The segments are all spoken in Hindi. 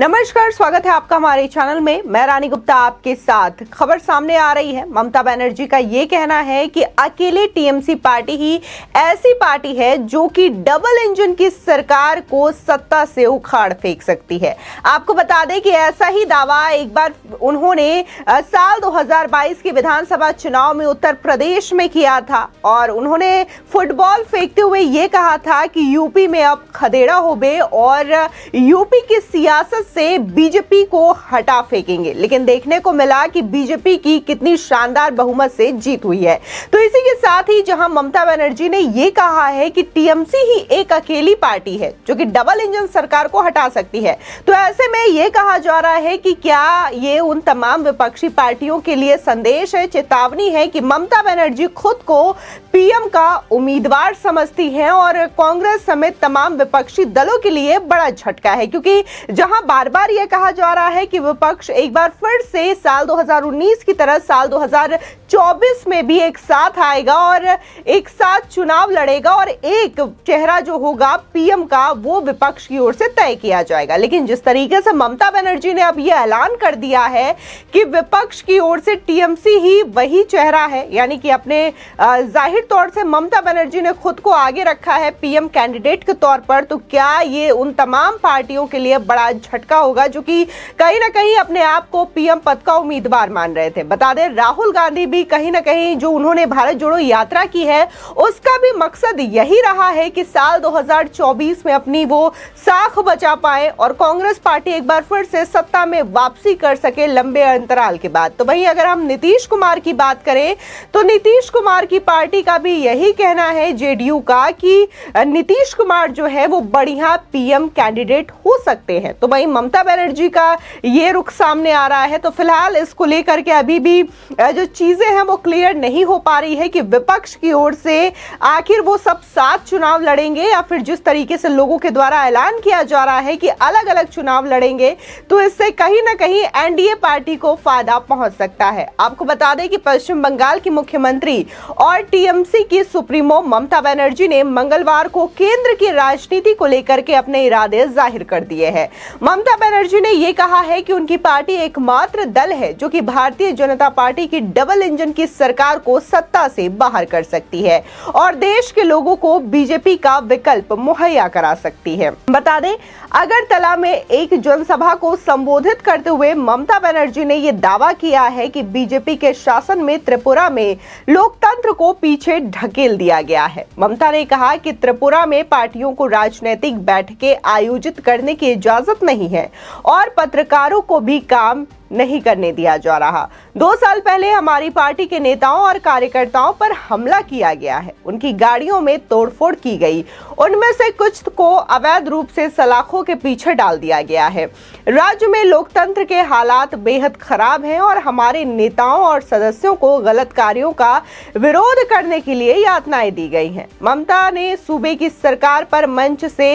नमस्कार, स्वागत है आपका हमारे चैनल में। मैं रानी गुप्ता आपके साथ। खबर सामने आ रही है, ममता बनर्जी का ये कहना है कि अकेले टीएमसी पार्टी ही ऐसी पार्टी है जो कि डबल इंजन की सरकार को सत्ता से उखाड़ फेंक सकती है। आपको बता दें कि ऐसा ही दावा एक बार उन्होंने साल 2022 के विधानसभा चुनाव में उत्तर प्रदेश में किया था और उन्होंने फुटबॉल फेंकते हुए ये कहा था कि यूपी में अब खदेड़ा होबे और यूपी की सियासत से बीजेपी को हटा फेंकेंगे। लेकिन देखने को मिला कि बीजेपी की कितनी शानदार बहुमत से जीत हुई है। तो इसी के साथ ही जहां ममता बनर्जी ने यह कहा है कि टीएमसी ही एक अकेली पार्टी है जो कि डबल इंजन सरकार को हटा सकती है, तो ऐसे में यह कहा जा रहा है कि क्या ये उन तमाम विपक्षी पार्टियों के लिए संदेश है, चेतावनी है कि ममता बनर्जी खुद को पीएम का उम्मीदवार समझती हैं और कांग्रेस समेत तमाम विपक्षी दलों के लिए बड़ा झटका है, क्योंकि जहां बार बार यह कहा जा रहा है कि विपक्ष एक बार फिर से साल 2019 की तरह साल 2024 में भी एक साथ आएगा और एक साथ चुनाव लड़ेगा और एक चेहरा जो होगा पीएम का वो विपक्ष की ओर से तय किया जाएगा। लेकिन जिस तरीके से ममता बनर्जी ने अब यह ऐलान कर दिया है कि विपक्ष की ओर से टीएमसी ही वही चेहरा है, यानी कि अपने जाहिर तौर से ममता बनर्जी ने खुद को आगे रखा है पीएम कैंडिडेट के तौर पर, तो क्या ये उन तमाम पार्टियों के लिए बड़ा झटका होगा जो कि कहीं ना कहीं अपने आप को पीएम पद का उम्मीदवार मान रहे थे। बता दें, राहुल गांधी भी कहीं ना कहीं जो उन्होंने भारत जोड़ो यात्रा की है उसका भी मकसद यही रहा है कि साल 2024 में अपनी वो साख बचा पाए और कांग्रेस पार्टी एक बार फिर से सत्ता में वापसी कर सके लंबे अंतराल के बाद। तो वहीं अगर हम नीतीश कुमार की बात करें तो नीतीश कुमार की पार्टी का भी यही कहना है, जेडीयू का, कि नीतीश कुमार जो है वो बढ़िया पीएम कैंडिडेट हो सकते हैं। तो वहीं ममता बनर्जी का ये रुख सामने आ रहा है। तो फिलहाल इसको लेकर के अभी भी जो चीजें हैं वो क्लियर नहीं हो पा रही है कि विपक्ष की ओर से आखिर वो सब साथ चुनाव लड़ेंगे या फिर जिस तरीके से लोगों के द्वारा ऐलान किया जा रहा है कि अलग अलग चुनाव लड़ेंगे, तो इससे कहीं ना कहीं एनडीए पार्टी को फायदा पहुंच सकता है। आपको बता दें कि पश्चिम बंगाल की मुख्यमंत्री और टीएमसी की सुप्रीमो ममता बनर्जी ने मंगलवार को केंद्र की राजनीति को लेकर के अपने इरादे जाहिर कर दिए हैं। ममता बनर्जी ने यह कहा है कि उनकी पार्टी एकमात्र दल है जो कि भारतीय जनता पार्टी की डबल इंजन की सरकार को सत्ता से बाहर कर सकती है और देश के लोगों को बीजेपी का विकल्प मुहैया करा सकती है। बता दें, अगरतला में एक जनसभा को संबोधित करते हुए ममता बनर्जी ने यह दावा किया है कि बीजेपी के शासन में त्रिपुरा में लोकतंत्र को पीछे ढकेल दिया गया है। ममता ने कहा कि त्रिपुरा में पार्टियों को राजनीतिक बैठकें आयोजित करने की इजाजत नहीं है और पत्रकारों को भी काम नहीं करने दिया जा रहा। 2 साल पहले हमारी पार्टी के नेताओं और कार्यकर्ताओं पर हमला किया गया है, उनकी गाड़ियों में तोड़फोड़ की गई, उनमें से कुछ को अवैध रूप से सलाखों के पीछे डाल दिया गया है। राज्य में लोकतंत्र के हालात बेहद खराब हैं और हमारे नेताओं और सदस्यों को गलत कार्यों का विरोध करने के लिए यातनाएं दी गई हैं। ममता ने सूबे की सरकार पर मंच से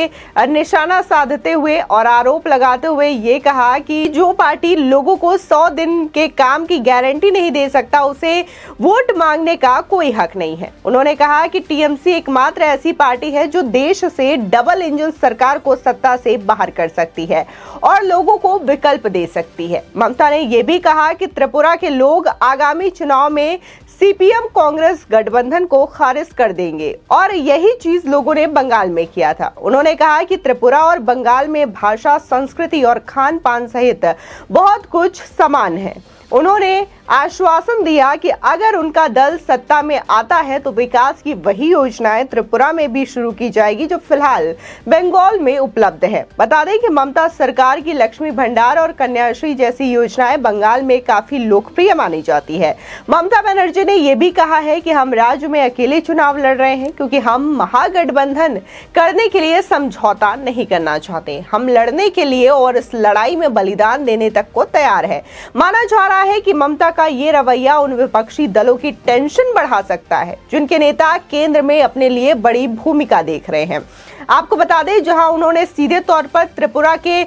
निशाना साधते हुए और आरोप लगाते हुए ये कहा कि जो पार्टी लोगों को 100 दिन के काम की गारंटी नहीं दे सकता, उसे वोट मांगने का कोई हक नहीं है। उन्होंने कहा कि टीएमसी एकमात्र ऐसी पार्टी है जो देश से डबल इंजन सरकार को सत्ता से बाहर कर सकती है और लोगों को विकल्प दे सकती है। ममता ने यह भी कहा कि त्रिपुरा के लोग आगामी चुनाव में सीपीएम कांग्रेस गठबंधन को खारिज कर देंगे और यही चीज लोगों ने बंगाल में किया था। उन्होंने कहा कि त्रिपुरा और बंगाल में भाषा, संस्कृति और खान पान सहित बहुत कुछ समान है। उन्होंने आश्वासन दिया कि अगर उनका दल सत्ता में आता है तो विकास की वही योजनाएं त्रिपुरा में भी शुरू की जाएगी जो फिलहाल बंगाल में उपलब्ध है। बता दें कि ममता सरकार की लक्ष्मी भंडार और कन्याश्री जैसी योजनाएं बंगाल में काफी लोकप्रिय मानी जाती है। ममता बनर्जी ने यह भी कहा है कि हम राज्य में अकेले चुनाव लड़ रहे हैं क्योंकि हम महागठबंधन करने के लिए समझौता नहीं करना चाहते। हम लड़ने के लिए और इस लड़ाई में बलिदान देने तक को तैयार है। माना जा रहा है कि ममता का ये रवैया उन विपक्षी दलों की टेंशन बढ़ा सकता है जिनके नेता केंद्र में अपने लिए बड़ी भूमिका देख रहे हैं। आपको बता दें, जहां उन्होंने सीधे तौर पर त्रिपुरा के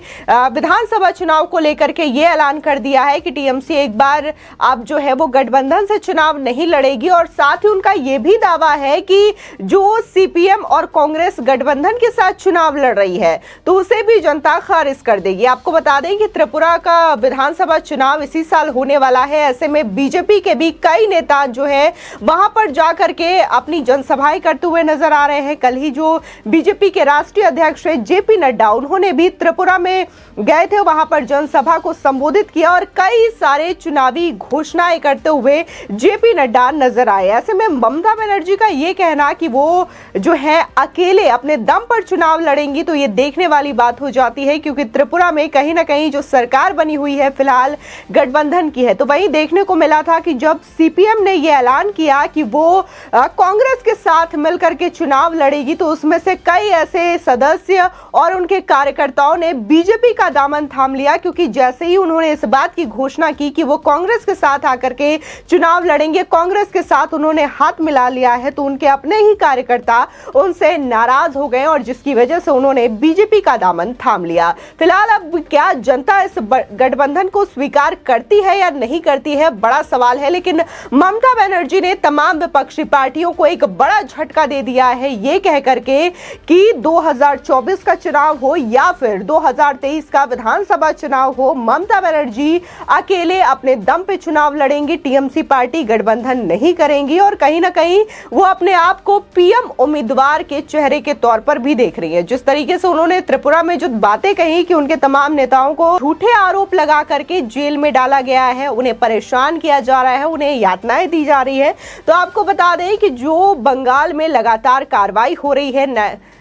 विधानसभा चुनाव को लेकर के ये ऐलान कर दिया है कि टीएमसी एक बार अब जो है वो गठबंधन से चुनाव नहीं लड़ेगी, और साथ ही उनका ये भी दावा है कि जो सीपीएम और कांग्रेस गठबंधन के साथ चुनाव लड़ रही है तो उसे भी जनता खारिज कर देगी। आपको बता दें कि त्रिपुरा का विधानसभा चुनाव इसी साल होने वाला है। ऐसे में बीजेपी के भी कई नेता जो है वहां पर जाकर के अपनी जनसभाएं करते हुए नजर आ रहे हैं। कल ही जो बीजेपी के राष्ट्रीय अध्यक्ष जेपी नड्डा, उन्होंने भी त्रिपुरा में गए थे, वहां पर जनसभा को संबोधित किया और कई सारे चुनावी घोषणाएं करते हुए जेपी नड्डा नजर आए। ऐसे में ममता बनर्जी का यह कहना कि वो जो है अकेले अपने दम पर चुनाव लड़ेंगी तो ये देखने वाली बात हो जाती है, क्योंकि त्रिपुरा में कहीं ना कहीं जो सरकार बनी हुई है फिलहाल गठबंधन की है। तो वहीं देखने को मिला था कि जब सीपीएम ने यह ऐलान किया कि वो कांग्रेस के साथ मिलकर के चुनाव लड़ेगी तो उसमें से कई ऐसे सदस्य और उनके कार्यकर्ताओं ने बीजेपी का दामन थाम लिया, क्योंकि जैसे ही उन्होंने इस बात की घोषणा की कि वो कांग्रेस के साथ आकर के चुनाव लड़ेंगे, कांग्रेस के साथ उन्होंने हाथ मिला लिया है, तो उनके अपने ही कार्यकर्ता उनसे नाराज हो गए और जिसकी वजह से उन्होंने बीजेपी का दामन थाम लिया। फिलहाल अब क्या जनता इस गठबंधन को स्वीकार करती है या नहीं करती है, बड़ा सवाल है। लेकिन ममता बनर्जी ने तमाम विपक्षी पार्टियों को एक बड़ा झटका दे दिया है, ये कह करके कि 2024 का चुनाव हो या फिर 2023 का विधानसभा चुनाव हो, ममता बनर्जी अकेले अपने दम पे चुनाव लड़ेंगी, टीएमसी पार्टी गठबंधन नहीं करेंगी और कहीं ना कहीं वो अपने आप को पीएम उम्मीदवार के चेहरे के तौर पर भी देख रही है। जिस तरीके से उन्होंने त्रिपुरा में जो बातें कही कि उनके तमाम नेताओं को झूठे आरोप लगा करके जेल में डाला गया है, उन्हें परेशान किया जा रहा है, उन्हें यातनाएं दी जा रही है, तो आपको बता दें कि जो बंगाल में लगातार कार्रवाई हो रही है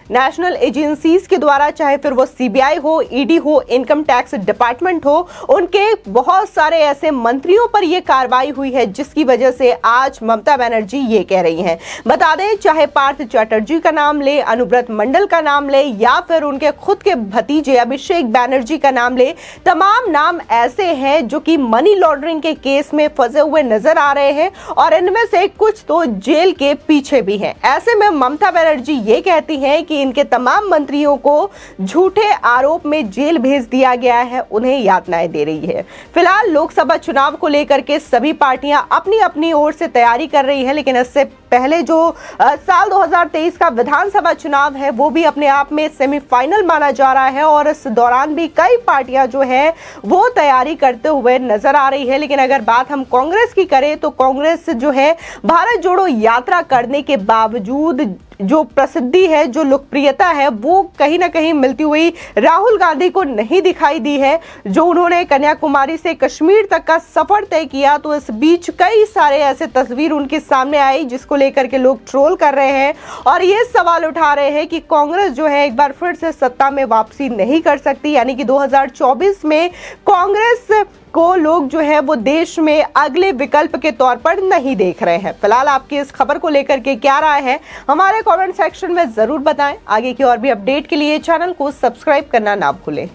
नेशनल एजेंसीज के द्वारा, चाहे फिर वो सीबीआई हो, ईडी हो, इनकम टैक्स डिपार्टमेंट हो, उनके बहुत सारे ऐसे मंत्रियों पर यह कार्रवाई हुई है जिसकी वजह से आज ममता बनर्जी ये कह रही हैं। बता दें, चाहे पार्थ चैटर्जी का नाम ले, अनुव्रत मंडल का नाम ले या फिर उनके खुद के भतीजे अभिषेक बैनर्जी का नाम ले, तमाम नाम ऐसे हैं जो कि मनी लॉन्ड्रिंग के केस में फंसे हुए नजर आ रहे हैं और इनमें से कुछ तो जेल के पीछे भी हैं। ऐसे में ममता बनर्जी ये कहती हैं कि इनके तमाम मंत्रियों को झूठे आरोप में जेल भेज दिया गया है, उन्हें यातनाएं दे रही है। फिलहाल लोकसभा चुनाव को लेकर के सभी पार्टियां अपनी अपनी ओर से तैयारी कर रही है, लेकिन इससे पहले जो साल 2023 का विधानसभा चुनाव है वो भी अपने आप में सेमीफाइनल माना जा रहा है और इस दौरान भी कई पार्टियां जो है वो तैयारी करते हुए नजर आ रही है। लेकिन अगर बात हम कांग्रेस की करें तो कांग्रेस जो है भारत जोड़ो यात्रा करने के बावजूद जो प्रसिद्धि है, जो लोकप्रियता है, वो कहीं ना कहीं मिलती हुई राहुल गांधी को नहीं दिखाई दी है। जो उन्होंने कन्याकुमारी से कश्मीर तक का सफर तय किया तो इस बीच कई सारे ऐसे तस्वीर उनके सामने आई जिसको लेकर के लोग ट्रोल कर रहे हैं और ये सवाल उठा रहे हैं कि कांग्रेस जो है एक बार फिर से सत्ता में वापसी नहीं कर सकती, यानी कि 2024 में कांग्रेस को लोग जो है वो देश में अगले विकल्प के तौर पर नहीं देख रहे हैं। फिलहाल आपकी इस खबर को लेकर के क्या राय है हमारे कमेंट सेक्शन में जरूर बताएं। आगे की और भी अपडेट के लिए चैनल को सब्सक्राइब करना ना भूलें।